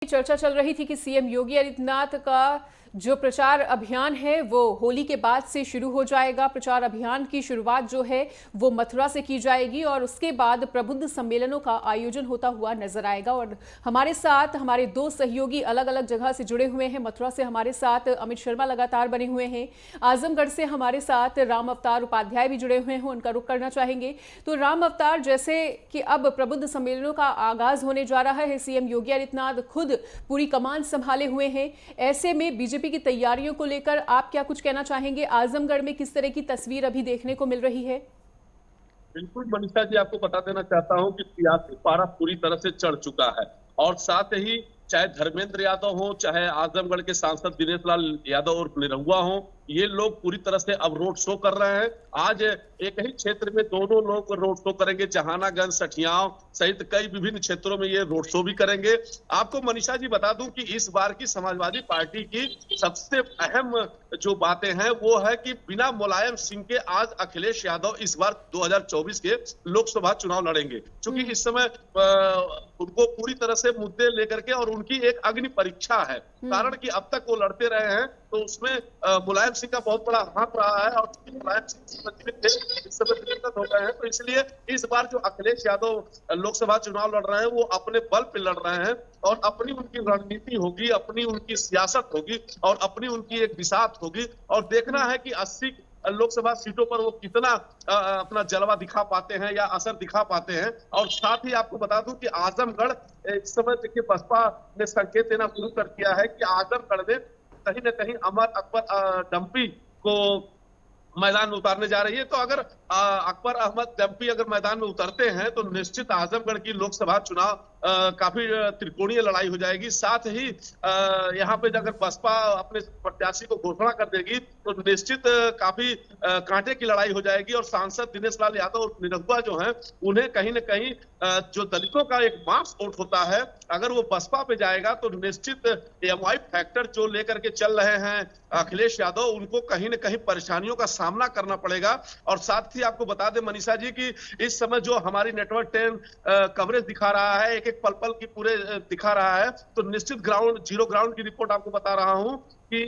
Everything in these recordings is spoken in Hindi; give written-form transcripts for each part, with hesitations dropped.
चर्चा चल रही थी कि सीएम योगी आदित्यनाथ का जो प्रचार अभियान है वो होली के बाद से शुरू हो जाएगा। प्रचार अभियान की शुरुआत जो है वो मथुरा से की जाएगी और उसके बाद प्रबुद्ध सम्मेलनों का आयोजन होता हुआ नजर आएगा। और हमारे साथ हमारे दो सहयोगी अलग अलग जगह से जुड़े हुए हैं। मथुरा से हमारे साथ अमित शर्मा लगातार बने हुए हैं, आजमगढ़ से हमारे साथ राम अवतार उपाध्याय भी जुड़े हुए हैं, उनका रुख करना चाहेंगे। तो राम अवतार, जैसे कि अब प्रबुद्ध सम्मेलनों का आगाज होने जा रहा है, सीएम योगी आदित्यनाथ खुद पूरी कमान संभाले हुए हैं, ऐसे में बीजेपी की तैयारियों को लेकर आप क्या कुछ कहना चाहेंगे? आजमगढ़ में किस तरह की तस्वीर अभी देखने को मिल रही है? बिल्कुल मनीषा जी, आपको बता देना चाहता हूं कि सियासी पारा पूरी तरह से चढ़ चुका है और साथ ही चाहे धर्मेंद्र यादव हो, चाहे आजमगढ़ के सांसद दिनेश लाल यादव और निरहुआ हो, ये लोग पूरी तरह से अब रोड शो कर रहे हैं। आज एक ही क्षेत्र में दोनों लोग रोड शो करेंगे, जहानागंज, सठियाव सहित कई विभिन्न क्षेत्रों में ये रोड शो भी करेंगे। आपको मनीषा जी बता दूं कि इस बार की समाजवादी पार्टी की सबसे अहम जो बातें हैं वो है कि बिना मुलायम सिंह के आज अखिलेश यादव इस बार 2024 के लोकसभा चुनाव लड़ेंगे, क्योंकि इस समय उनको पूरी तरह से मुद्दे लेकर के और उनकी एक अग्नि परीक्षा है। कारण कि अब तक वो लड़ते रहे हैं तो उसमें मुलायम सिंह का बहुत बड़ा हाथ रहा है और मुलायम सिंह इस समय दिग्गज हो गए हैं, तो इसलिए इस बार जो अखिलेश यादव लोकसभा चुनाव लड़ रहे हैं वो अपने बल पे लड़ रहे हैं और अपनी उनकी रणनीति होगी, अपनी उनकी सियासत होगी और अपनी उनकी एक बिसात होगी और देखना है कि 80 लोकसभा सीटों पर वो कितना अपना जलवा दिखा पाते हैं या असर दिखा पाते हैं। और साथ ही आपको बता दूं कि आजमगढ़ इस समय देखिए बसपा ने संकेत देना शुरू कर दिया है कि आजमगढ़ में कहीं न कहीं अमर अकबर डंपी को मैदान में उतारने जा रही है। तो अगर अकबर अहमद डंपी अगर मैदान में उतरते हैं तो निश्चित आजमगढ़ की लोकसभा चुनाव काफी त्रिकोणीय लड़ाई हो जाएगी। साथ ही यहाँ पे अगर बसपा अपने प्रत्याशी को घोषणा कर देगी तो निश्चित काफी कांटे की लड़ाई हो जाएगी और सांसद दिनेश लाल यादव और निरहुआ जो हैं उन्हें कहीं न कहीं जो दलितों का एक मास वोट होता है, अगर वो बसपा पे जाएगा तो निश्चित एमवाई फैक्टर जो लेकर के चल रहे हैं अखिलेश यादव, उनको कहीं न कहीं परेशानियों का सामना करना पड़ेगा। और साथ ही आपको बता दें मनीषा जी कि इस समय जो हमारी नेटवर्क 10 कवरेज दिखा रहा है, एक एक पल पल की पूरे दिखा रहा है, तो निश्चित जीरो ग्राउंड की रिपोर्ट आपको बता रहा हूं कि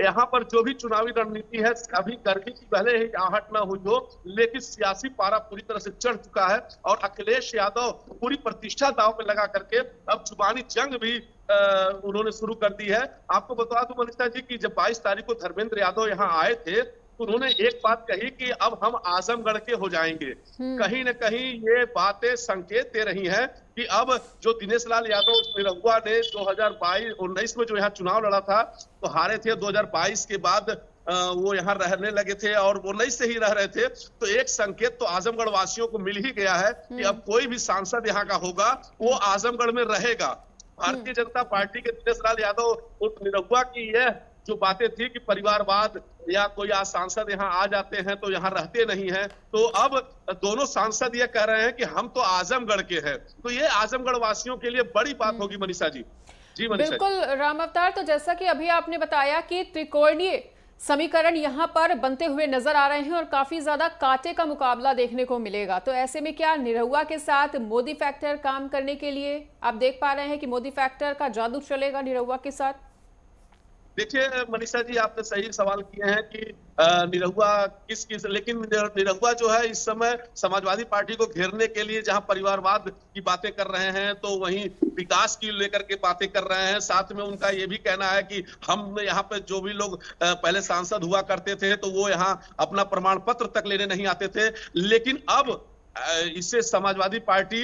यहाँ पर जो भी चुनावी रणनीति है, अभी गर्मी की भले ही आहट ना हुई हो लेकिन सियासी पारा पूरी तरह से चढ़ चुका है और अखिलेश यादव पूरी प्रतिष्ठा दांव पे लगा करके अब जुबानी जंग भी उन्होंने शुरू कर दी है। आपको बता दूं मनीषा जी कि जब 22 तारीख को धर्मेंद्र यादव यहाँ आए थे तो उन्होंने एक बात कही कि अब हम आजमगढ़ के हो जाएंगे। कहीं न कहीं ये बातें संकेत दे रही हैं कि अब जो दिनेश लाल यादव निरहुआ ने 2022-19 में जो यहाँ चुनाव लड़ा था तो हारे थे, 2022 के बाद वो यहाँ रहने लगे थे और वो 19 से ही रह रहे थे, तो एक संकेत तो आजमगढ़ वासियों को मिल ही गया है कि अब कोई भी सांसद यहाँ का होगा वो आजमगढ़ में रहेगा। भारतीय जनता पार्टी के दिनेश लाल यादव और निरहुआ की यह जो बातें थी कि परिवारवाद या कोई सांसद यहाँ आ जाते हैं तो यहाँ रहते नहीं हैं, तो अब दोनों सांसद ये कह रहे हैं कि हम तो आजमगढ़ के हैं, तो ये आजमगढ़ वासियों के लिए बड़ी बात होगी मनीषा जी। जी मनीषा। बिल्कुल राम अवतार, तो जैसा कि अभी आपने बताया कि त्रिकोणीय समीकरण यहाँ पर बनते हुए नजर आ रहे हैं और काफी ज्यादा कांटे का मुकाबला देखने को मिलेगा, तो ऐसे में क्या निरहुआ के साथ मोदी फैक्टर काम करने के लिए आप देख पा रहे हैं कि मोदी फैक्टर का जादू चलेगा निरहुआ के साथ? देखिए मनीषा जी, आपने सही सवाल किए हैं कि निरहुआ किस लेकिन निरहुआ जो है इस समय समाजवादी पार्टी को घेरने के लिए जहां परिवारवाद की बातें कर रहे हैं तो वहीं विकास की लेकर के बातें कर रहे हैं। साथ में उनका ये भी कहना है कि हम यहाँ पे जो भी लोग पहले सांसद हुआ करते थे तो वो यहाँ अपना प्रमाण पत्र तक लेने नहीं आते थे, लेकिन अब इससे समाजवादी पार्टी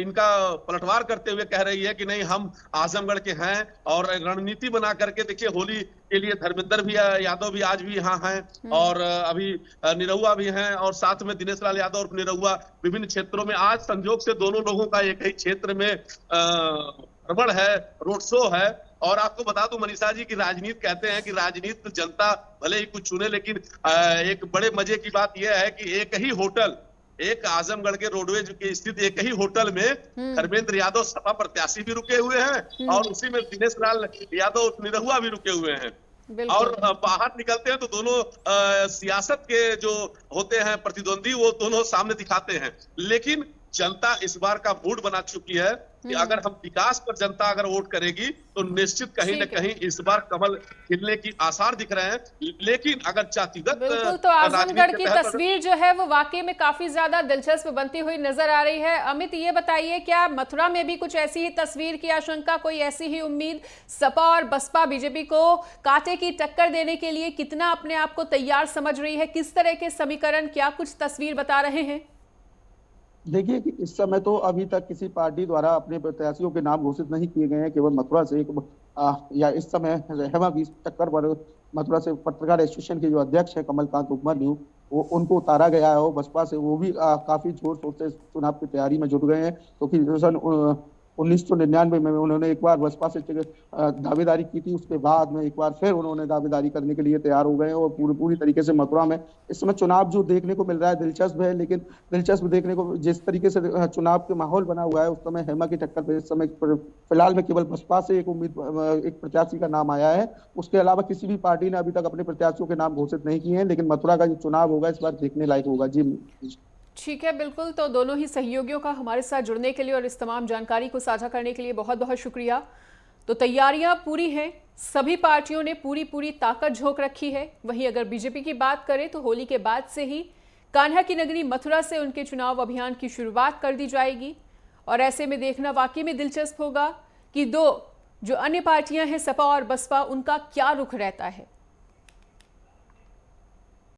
इनका पलटवार करते हुए कह रही है कि नहीं, हम आजमगढ़ के हैं और रणनीति बना करके देखिए होली के लिए धर्मेंद्र भी यादव भी आज भी यहाँ हैं और अभी निरहुआ भी हैं और साथ में दिनेश लाल यादव और निरहुआ विभिन्न क्षेत्रों में आज संजोग से दोनों लोगों का एक ही क्षेत्र में भ्रमण है, रोड शो है। और आपको बता दूं मनीषा जी की राजनीति कहते हैं कि राजनीति जनता भले ही कुछ चुने, लेकिन एक बड़े मजे की बात यह है कि एक ही होटल, एक आजमगढ़ के रोडवेज के स्थित एक ही होटल में धर्मेंद्र यादव सपा प्रत्याशी भी रुके हुए हैं और उसी में दिनेश लाल यादव निरहुआ भी रुके हुए हैं। और बाहर निकलते हैं तो दोनों सियासत के जो होते हैं प्रतिद्वंदी वो दोनों सामने दिखाते हैं, लेकिन जनता इस बार का मूड बना चुकी है। कि अगर हम विकास पर जनता अगर वोट करेगी तो निश्चित कहीं न ठीक है। कहीं इस बार कमल खिलने की आसार दिख रहे हैं। लेकिन अगर जातिगत बिल्कुल, तो राजनीति आजमगढ़ के की तहत तस्वीर जो है वो वाकई में काफी ज्यादा दिलचस्प बनती हुई नजर आ रही है। अमित, ये बताइए, क्या मथुरा में भी कुछ ऐसी ही तस्वीर की आशंका, कोई ऐसी ही उम्मीद? सपा और बसपा बीजेपी को कांटे की टक्कर देने के लिए कितना अपने आप को तैयार समझ रही है? किस तरह के समीकरण, क्या कुछ तस्वीर बता रहे हैं? देखिए कि इस समय तो अभी तक किसी पार्टी द्वारा अपने प्रत्याशियों के नाम घोषित नहीं किए गए हैं। केवल मथुरा से या इस समय रहमा की टक्कर पर मथुरा से पत्रकार एसोसिएशन के जो अध्यक्ष है कमलकांत उपमन्यु, वो उनको उतारा गया है। और बसपा से वो भी काफी जोर शोर से चुनाव की तैयारी में जुट गए हैं, क्योंकि सन 1999 में उन्होंने एक बार बसपा से दावेदारी की थी। उसके बाद में एक बार फिर उन्होंने दावेदारी करने के लिए तैयार हो गए हैं। और पूरी तरीके से मथुरा में इस समय चुनाव जो देखने को मिल रहा है दिलचस्प है। लेकिन दिलचस्प देखने को जिस तरीके से चुनाव के माहौल बना हुआ है, उस समय हेमा की टक्कर पे इस समय फिलहाल में केवल बसपा से एक प्रत्याशी का नाम आया है। उसके अलावा किसी भी पार्टी ने अभी तक अपने प्रत्याशियों के नाम घोषित नहीं किए हैं। लेकिन मथुरा का जो चुनाव होगा इस बार देखने लायक होगा। जी ठीक है, बिल्कुल। तो दोनों ही सहयोगियों का हमारे साथ जुड़ने के लिए और इस तमाम जानकारी को साझा करने के लिए बहुत बहुत शुक्रिया। तो तैयारियां पूरी हैं, सभी पार्टियों ने पूरी ताकत झोंक रखी है। वहीं अगर बीजेपी की बात करें तो होली के बाद से ही कान्हा की नगरी मथुरा से उनके चुनाव अभियान की शुरुआत कर दी जाएगी। और ऐसे में देखना वाकई में दिलचस्प होगा कि दो जो अन्य पार्टियां हैं, सपा और बसपा, उनका क्या रुख रहता है।